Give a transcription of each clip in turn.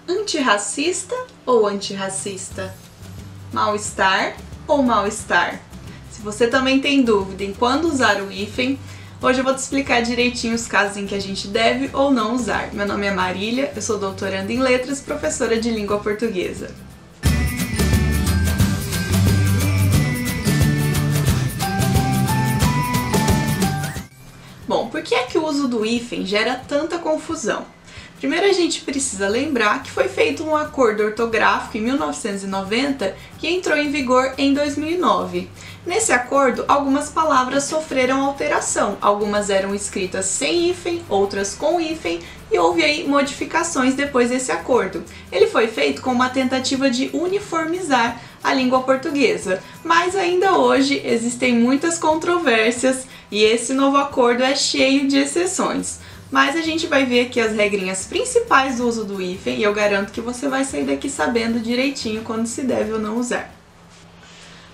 Antirracista ou antirracista? Mal-estar ou mal-estar? Se você também tem dúvida em quando usar o hífen, hoje eu vou te explicar direitinho os casos em que a gente deve ou não usar. Meu nome é Marília, eu sou doutoranda em letras e professora de língua portuguesa. Bom, por que é que o uso do hífen gera tanta confusão? Primeiro a gente precisa lembrar que foi feito um acordo ortográfico em 1990 que entrou em vigor em 2009. Nesse acordo, algumas palavras sofreram alteração. Algumas eram escritas sem hífen, outras com hífen, e houve aí modificações depois desse acordo. Ele foi feito com uma tentativa de uniformizar a língua portuguesa, mas ainda hoje existem muitas controvérsias e esse novo acordo é cheio de exceções. Mas a gente vai ver aqui as regrinhas principais do uso do hífen e eu garanto que você vai sair daqui sabendo direitinho quando se deve ou não usar.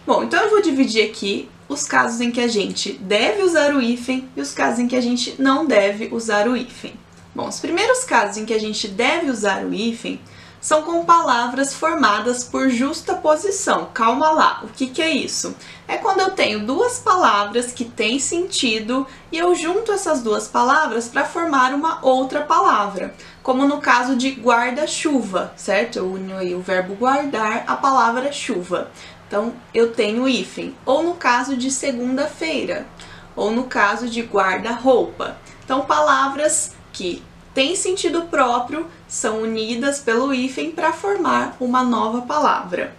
Bom, então eu vou dividir aqui os casos em que a gente deve usar o hífen e os casos em que a gente não deve usar o hífen. Bom, os primeiros casos em que a gente deve usar o hífen são com palavras formadas por justaposição. Calma lá, o que é isso? É quando eu tenho duas palavras que têm sentido e eu junto essas duas palavras para formar uma outra palavra, como no caso de guarda-chuva, certo? Eu unio aí o verbo guardar à palavra chuva. Então, eu tenho hífen. Ou no caso de segunda-feira, ou no caso de guarda-roupa. Então, palavras que têm sentido próprio são unidas pelo hífen para formar uma nova palavra.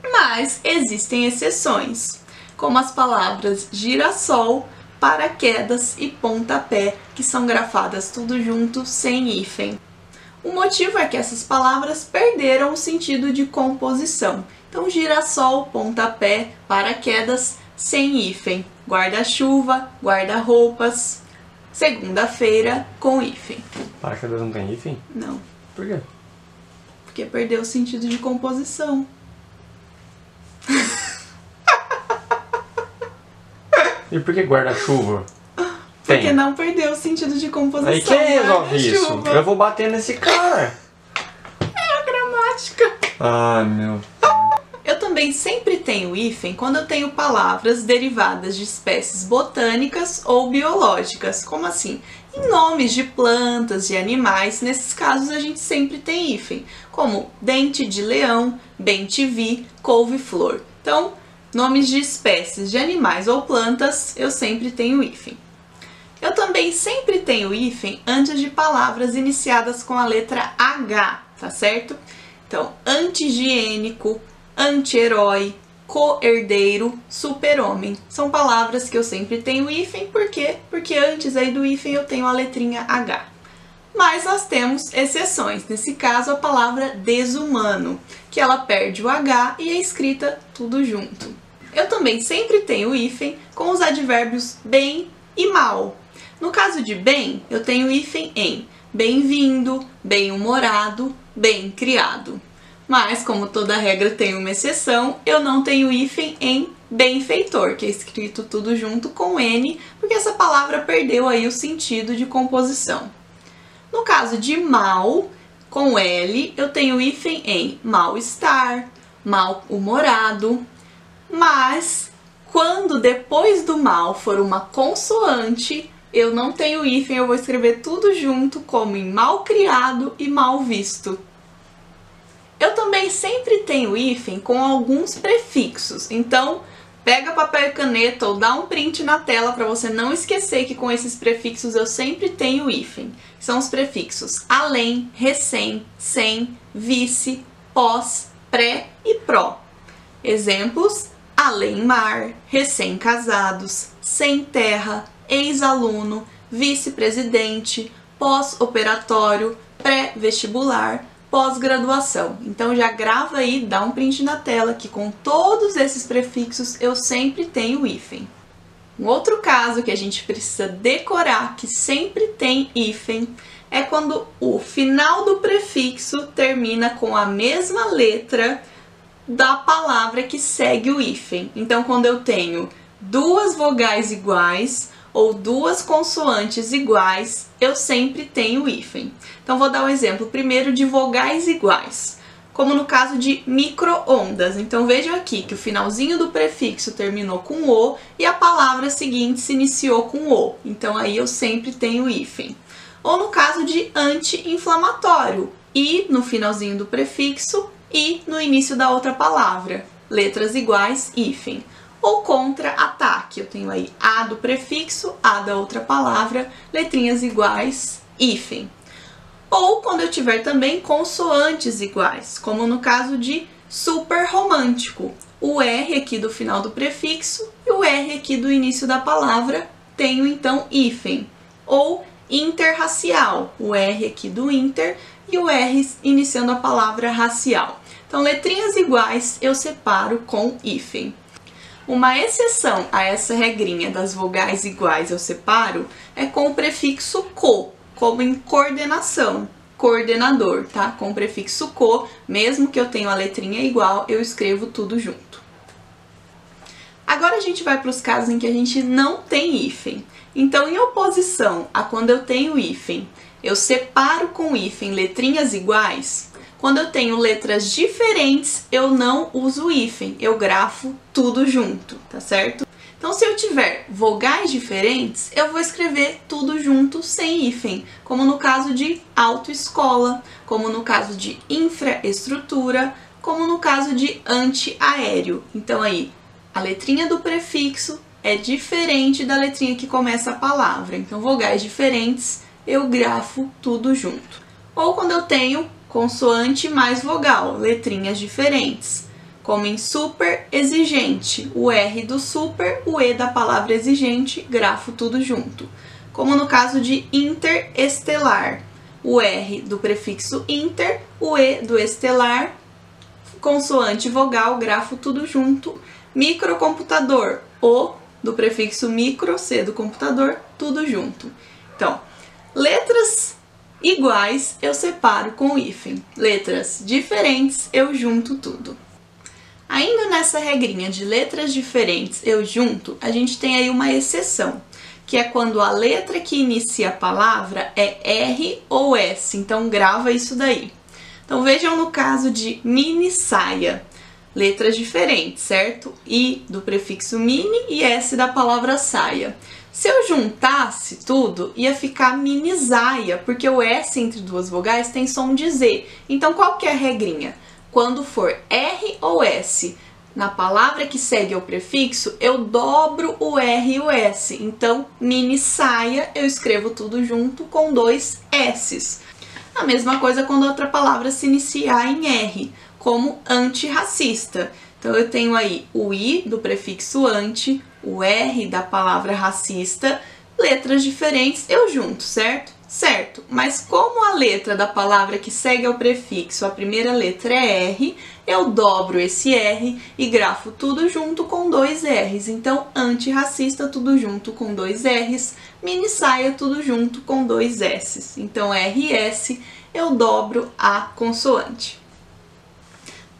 Mas existem exceções, como as palavras girassol, paraquedas e pontapé, que são grafadas tudo junto sem hífen. O motivo é que essas palavras perderam o sentido de composição. Então, girassol, pontapé, paraquedas, sem hífen. Guarda-chuva, guarda-roupas. Segunda-feira, com hífen. Paraquedas não tem hífen? Não. Por quê? Porque perdeu o sentido de composição. E por que guarda-chuva? Porque não perdeu o sentido de composição. Aí quem resolve isso? Eu vou bater nesse cara. É a gramática. Ai, meu. Eu também sempre tenho hífen quando eu tenho palavras derivadas de espécies botânicas ou biológicas. Como assim? Em nomes de plantas, de animais, nesses casos a gente sempre tem hífen, como dente de leão, bem-te-vi, couve-flor. Então, nomes de espécies de animais ou plantas, eu sempre tenho hífen. Eu também sempre tenho hífen antes de palavras iniciadas com a letra H, tá certo? Então, anti-higiênico, anti-herói, co-herdeiro, super-homem. São palavras que eu sempre tenho hífen, por quê? Porque antes aí do hífen eu tenho a letrinha H. Mas nós temos exceções, nesse caso a palavra desumano, que ela perde o H e é escrita tudo junto. Eu também sempre tenho hífen com os advérbios bem e mal. No caso de bem, eu tenho hífen em bem-vindo, bem-humorado, bem-criado. Mas, como toda regra tem uma exceção, eu não tenho hífen em benfeitor, que é escrito tudo junto com N, porque essa palavra perdeu aí o sentido de composição. No caso de mal, com L, eu tenho hífen em mal-estar, mal-humorado, mas quando depois do mal for uma consoante, eu não tenho hífen, eu vou escrever tudo junto como em mal-criado e mal-visto. Eu também sempre tenho hífen com alguns prefixos, então pega papel e caneta ou dá um print na tela para você não esquecer que com esses prefixos eu sempre tenho hífen. São os prefixos além, recém, sem, vice, pós, pré e pró. Exemplos: além-mar, recém-casados, sem terra, ex-aluno, vice-presidente, pós-operatório, pré-vestibular, pós-graduação. Então já grava aí, dá um print na tela que com todos esses prefixos eu sempre tenho hífen. Um outro caso que a gente precisa decorar, que sempre tem hífen, é quando o final do prefixo termina com a mesma letra da palavra que segue o hífen. Então quando eu tenho duas vogais iguais, ou duas consoantes iguais, eu sempre tenho hífen. Então vou dar um exemplo primeiro de vogais iguais, como no caso de micro-ondas. Então vejam aqui que o finalzinho do prefixo terminou com o e a palavra seguinte se iniciou com o. Então aí eu sempre tenho hífen. Ou no caso de anti-inflamatório, i no finalzinho do prefixo e no início da outra palavra. Letras iguais, hífen. Ou contra-ataque, eu tenho aí a do prefixo, a da outra palavra, letrinhas iguais, hífen. Ou quando eu tiver também consoantes iguais, como no caso de super romântico. O R aqui do final do prefixo e o R aqui do início da palavra, tenho então hífen. Ou interracial, o R aqui do inter e o R iniciando a palavra racial. Então, letrinhas iguais eu separo com hífen. Uma exceção a essa regrinha das vogais iguais eu separo é com o prefixo co, como em coordenação, coordenador, tá? Com o prefixo co, mesmo que eu tenha a letrinha igual, eu escrevo tudo junto. Agora a gente vai para os casos em que a gente não tem hífen. Então, em oposição a quando eu tenho hífen, eu separo com hífen letrinhas iguais. Quando eu tenho letras diferentes, eu não uso hífen, eu grafo tudo junto, tá certo? Então, se eu tiver vogais diferentes, eu vou escrever tudo junto sem hífen, como no caso de autoescola, como no caso de infraestrutura, como no caso de antiaéreo. Então, aí, a letrinha do prefixo é diferente da letrinha que começa a palavra. Então, vogais diferentes, eu grafo tudo junto. Ou quando eu tenho consoante mais vogal, letrinhas diferentes, como em super exigente, o R do super, o E da palavra exigente, grafo tudo junto. Como no caso de interestelar, o R do prefixo inter, o E do estelar, consoante vogal, grafo tudo junto. Microcomputador, O do prefixo micro, C do computador, tudo junto. Então, letras iguais eu separo com hífen, letras diferentes eu junto tudo. Ainda nessa regrinha de letras diferentes eu junto, a gente tem aí uma exceção, que é quando a letra que inicia a palavra é R ou S, então grava isso daí. Então vejam no caso de mini saia, letras diferentes, certo? I do prefixo mini e S da palavra saia. Se eu juntasse tudo, ia ficar minisaia, porque o S entre duas vogais tem som de Z. Então, qual que é a regrinha? Quando for R ou S na palavra que segue ao prefixo, eu dobro o R e o S. Então, mini saia, eu escrevo tudo junto com dois S's. A mesma coisa quando outra palavra se iniciar em R, como antirracista. Então, eu tenho aí o I do prefixo anti, o R da palavra racista, letras diferentes eu junto, certo? Certo, mas como a letra da palavra que segue ao prefixo, a primeira letra é R, eu dobro esse R e grafo tudo junto com dois R's. Então, antirracista tudo junto com dois R's, mini saia tudo junto com dois S's. Então, R e S eu dobro a consoante.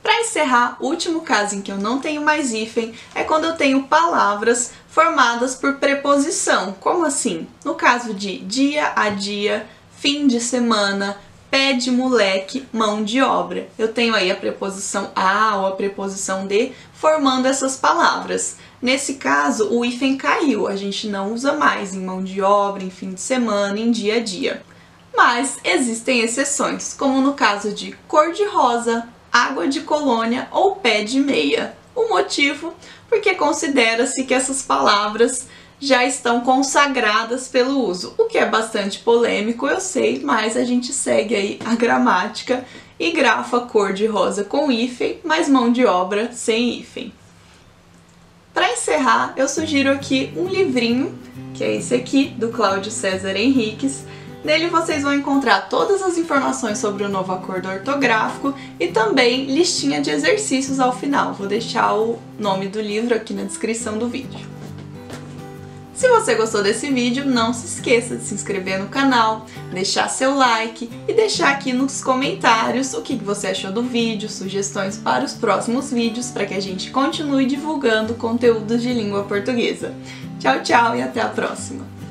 Para encerrar, o último caso em que eu não tenho mais hífen é quando eu tenho palavras formadas por preposição. Como assim? No caso de dia a dia, fim de semana, pé de moleque, mão de obra. Eu tenho aí a preposição a ou a preposição de formando essas palavras. Nesse caso, o hífen caiu, a gente não usa mais em mão de obra, em fim de semana, em dia a dia. Mas existem exceções, como no caso de cor de rosa, água de colônia ou pé de meia. O motivo? Porque considera-se que essas palavras já estão consagradas pelo uso, o que é bastante polêmico, eu sei, mas a gente segue aí a gramática e grafa cor de rosa com hífen, mas mão de obra sem hífen. Para encerrar, eu sugiro aqui um livrinho, que é esse aqui, do Cláudio César Henriques. Nele vocês vão encontrar todas as informações sobre o novo acordo ortográfico e também listinha de exercícios ao final. Vou deixar o nome do livro aqui na descrição do vídeo. Se você gostou desse vídeo, não se esqueça de se inscrever no canal, deixar seu like e deixar aqui nos comentários o que você achou do vídeo, sugestões para os próximos vídeos para que a gente continue divulgando conteúdos de língua portuguesa. Tchau, tchau e até a próxima!